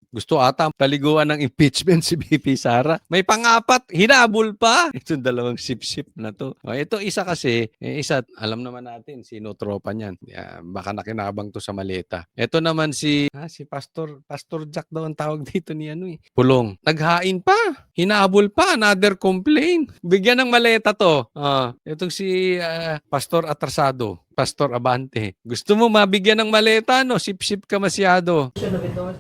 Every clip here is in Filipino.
Gusto ata paliguan ng impeachment si VP Sara. May pang-apat, hinabol pa. Itong dalawang sip-sip na to. O, ito isa kasi, isa, alam naman natin, sino tropa niyan. Baka nakinabang to sa maleta. Ito naman si Pastor Jack daw ang tawag dito ni Pulong. Naghain pa. Hinabol pa. Another complaint. Bigyan ng maleta to. Itong si Pastor Atrasado. Pastor Abante. Gusto mo mabigyan ng maleta, no? Sip-sip ka masyado.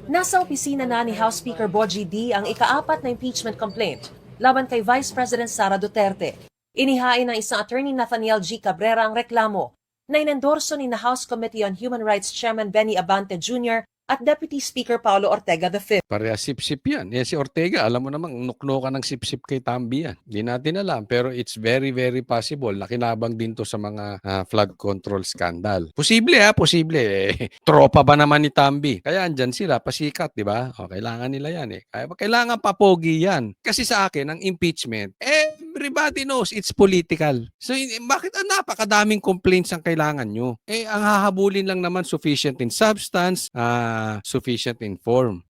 Nasa opisina na ni House Speaker Bogie D ang ika-4 na impeachment complaint laban kay Vice President Sara Duterte. Inihain ng isang attorney Nathaniel G. Cabrera ang reklamo na inendorso ni na House Committee on Human Rights Chairman Benny Abante Jr. at Deputy Speaker Paulo Ortega V. Pareha sip-sip yan. Si Ortega, alam mo namang nuknukan ng sip-sip kay Tambi yan. Hindi natin alam, pero it's very, very possible na kinabang din to sa mga flood control scandal. Posible posible. Tropa ba naman ni Tambi? Kaya andyan sila, pasikat, di ba? Kailangan nila yan Kailangan papogi yan. Kasi sa akin, ang impeachment, everybody knows it's political. So, bakit napakadaming complaints ang kailangan nyo? Ang hahabulin lang naman sufficient in substance, sufficient in form.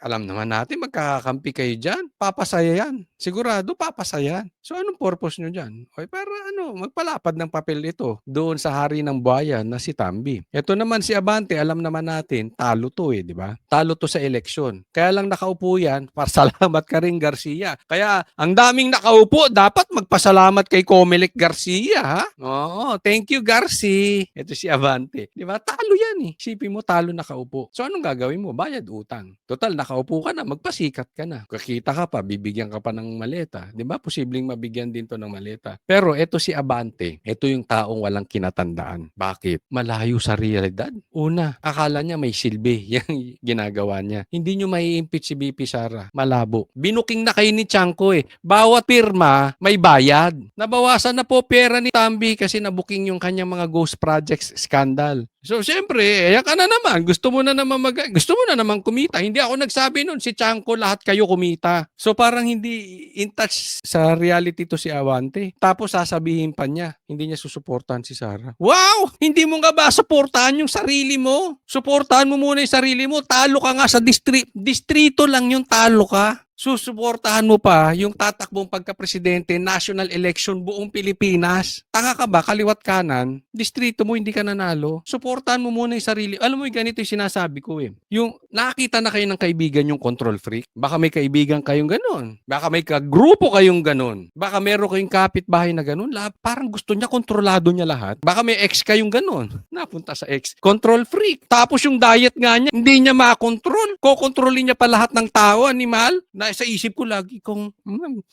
Alam naman natin, magkakakampi kayo dyan. Papasaya yan. Sigurado, papasaya. So, anong purpose nyo dyan? Para magpalapad ng papel ito doon sa hari ng bayan na si Tambi. Ito naman si Abante, alam naman natin, talo to di ba? Talo to sa eleksyon. Kaya lang nakaupo yan, pasalamat ka rin Garcia. Kaya, ang daming nakaupo, dapat magpasalamat kay Comelec Garcia, ha? Oo, thank you, Garci. Ito si Abante. Di ba? Talo yan Isipin mo, talo nakaupo. So, anong gagawin mo? Bayad utang. Total, nakaupo ka na, magpasikat ka na. Kakita ka pa, bibigyan ka pa ng maleta. Di ba? Posibleng mabigyan din to ng maleta. Pero ito si Abante, ito yung taong walang kinatandaan. Bakit? Malayo sa realidad. Una, akala niya may silbi. Yung ginagawa niya. Hindi nyo mai-impeach si VP Sara. Malabo. Binuking na kayo ni Chanco Bawat pirma, may bayad. Nabawasan na po pera ni Tambi kasi nabuking yung kanyang mga ghost projects scandal. So, siyempre, ayan ka na naman. Gusto mo na naman kumita. Hindi ako nagsabi nun. Si Chanco, lahat kayo kumita. So, parang hindi in touch sa reality to si Abante. Tapos, sasabihin pa niya, hindi niya susuportahan si Sara. Wow! Hindi mo nga ba suportahan yung sarili mo? Suportahan mo muna yung sarili mo. Talo ka nga sa distrito lang yung talo ka. Susuportahan mo pa yung tatakbong pagka-presidente, national election, buong Pilipinas. Tanga ka ba? Kaliwat kanan, distrito mo hindi ka nanalo. Suportahan mo muna yung sarili. Alam mo yung ganito yung sinasabi ko Yung nakakita na kayo ng kaibigan yung control freak. Baka may kaibigan kayong ganun. Baka may kagrupo kayong ganun. Baka meron kayong kapitbahay na ganun. Parang gusto niya, kontrolado niya lahat. Baka may ex kayong ganun. Napunta sa ex. Control freak. Tapos yung diet nga niya, hindi niya makontrol. Kokontrolin niya pa lahat ng tao, animal. Sa isip ko lagi kung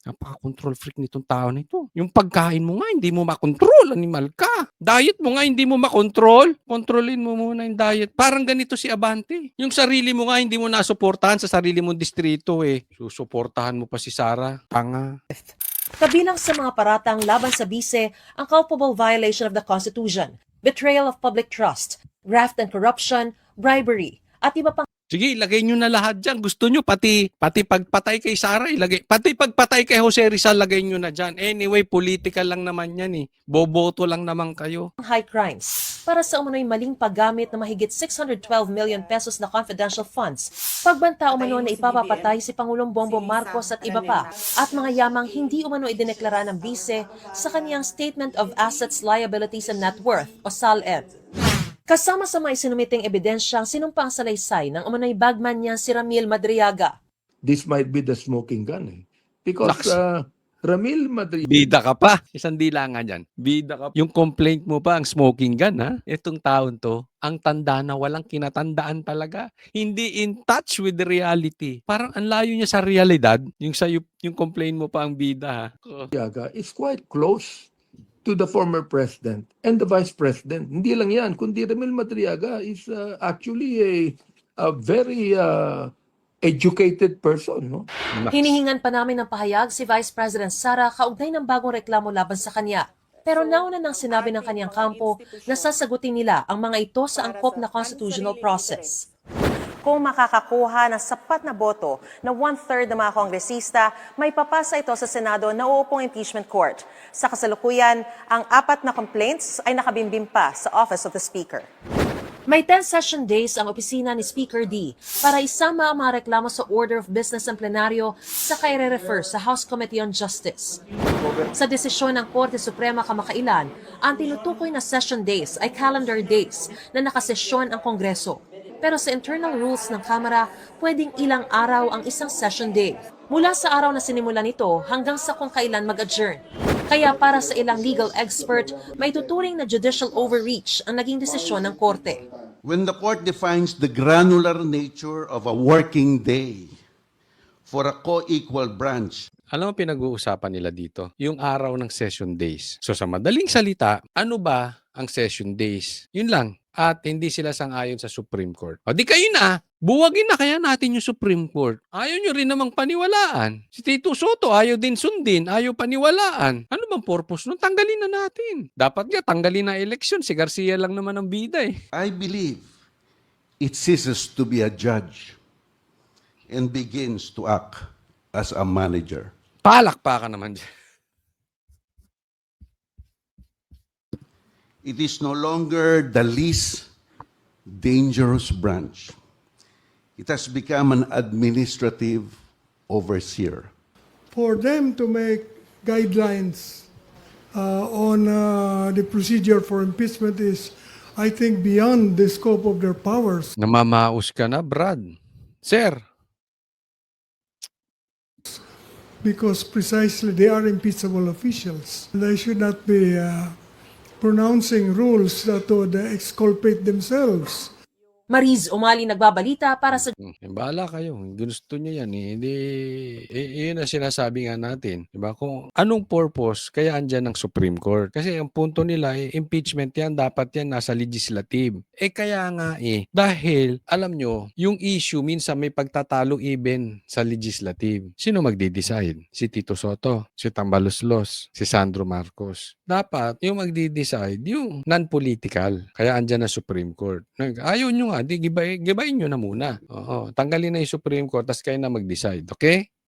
napaka-control freak nitong tao nito. Yung pagkain mo nga, hindi mo makontrol, animal ka. Diet mo nga, hindi mo makontrol. Kontrolin mo muna yung diet. Parang ganito si Abante. Yung sarili mo nga, hindi mo nasuportahan sa sarili mong distrito Susuportahan mo pa si Sara. Tanga. Kabilang sa mga paratang laban sa bise ang culpable violation of the Constitution, betrayal of public trust, graft and corruption, bribery, at iba pang Sige, ilagay nyo na lahat dyan. Gusto nyo, pati pagpatay kay Sara, ilagay. Pati pagpatay kay Jose Rizal, lagay nyo na dyan. Anyway, political lang naman yan Boboto lang naman kayo. high crimes para sa umano'y maling paggamit ng mahigit 612 million pesos na confidential funds. Pagbanta umano na ipapapatay si Pangulong Bongbong Marcos at iba pa, at mga yamang hindi umano idineklara ng bise sa kaniyang Statement of Assets, Liabilities and Net Worth o SALN. Kasama sa mga isinumiting ebidensyang sinumpang salaysay ng umano'y bagman niya si Ramil Madriaga. This might be the smoking gun Because Ramil Madriaga... Bida ka pa. Isang dila nga dyan. Bida ka pa. Yung complaint mo pa, ang smoking gun, Itong taon to, ang tanda na walang kinatandaan talaga. Hindi in touch with the reality. Parang ang layo niya sa realidad. Yung complaint mo pa ang bida, is quite close to the former president and the vice president. Hindi lang yan, kundi Ramil Madriaga is actually a very educated person. No? Hinihingan pa namin ng pahayag si Vice President Sara kaugnay ng bagong reklamo laban sa kanya. Pero nauna nang sinabi ng kanyang kampo na sasagutin nila ang mga ito sa angkop na constitutional process. Kung makakakuha ng sapat na boto na 1/3 ng mga kongresista, may papasa ito sa Senado na uupong impeachment court. Sa kasalukuyan, ang 4 na complaints ay nakabimbim pa sa Office of the Speaker. May 10 session days ang opisina ni Speaker D para isama ang mga reklamo sa Order of Business ng plenaryo sa refer sa House Committee on Justice. Sa desisyon ng Korte Suprema kamakailan, ang tinutukoy na session days ay calendar days na nakasesyon ang Kongreso. Pero sa internal rules ng Kamara, pwedeng ilang araw ang isang session day. Mula sa araw na sinimula nito hanggang sa kung kailan mag-adjourn. Kaya para sa ilang legal expert, may tuturing na judicial overreach ang naging desisyon ng Korte. When the court defines the granular nature of a working day for a co-equal branch, Alam mo pinag-uusapan nila dito? Yung araw ng session days. So sa madaling salita, ano ba ang session days? Yun lang. At hindi sila sang-ayon sa Supreme Court. O di kayo na, buwagin na kaya natin yung Supreme Court. Ayaw nyo rin namang paniwalaan. Si Tito Soto ayaw din sundin, ayaw paniwalaan. Ano bang purpose nun? Tanggalin na natin. Dapat nga tanggalin na eleksyon. Si Garcia lang naman ang bida eh. I believe it ceases to be a judge and begins to act as a manager. Palakpakan naman dyan. It is no longer the least dangerous branch. It has become an administrative overseer. For them to make guidelines on the procedure for impeachment is, I think, beyond the scope of their powers. Namamaos ka na, Brad. Sir, Because precisely they are impeachable officials. They should not be pronouncing rules that would exculpate themselves. Mariz Umali nagbabalita para sa bahala kayo. Gusto nyo yan eh. Hindi, yun ang sinasabi nga natin. Diba? Kung anong purpose, kaya andyan ang Supreme Court. Kasi ang punto nila, impeachment yan, dapat yan nasa legislative. Kaya nga dahil, alam nyo, yung issue, minsan may pagtatalo even sa legislative. Sino magde-decide? Si Tito Soto, si Tambaloslos, si Sandro Marcos. Dapat, yung magde-decide, yung non-political. Kaya andyan ang Supreme Court. Ayaw nyo nga, di gibayin nyo na muna. Oo, tanggalin na yung Supreme Court, tapos kayo na mag-decide. Okay?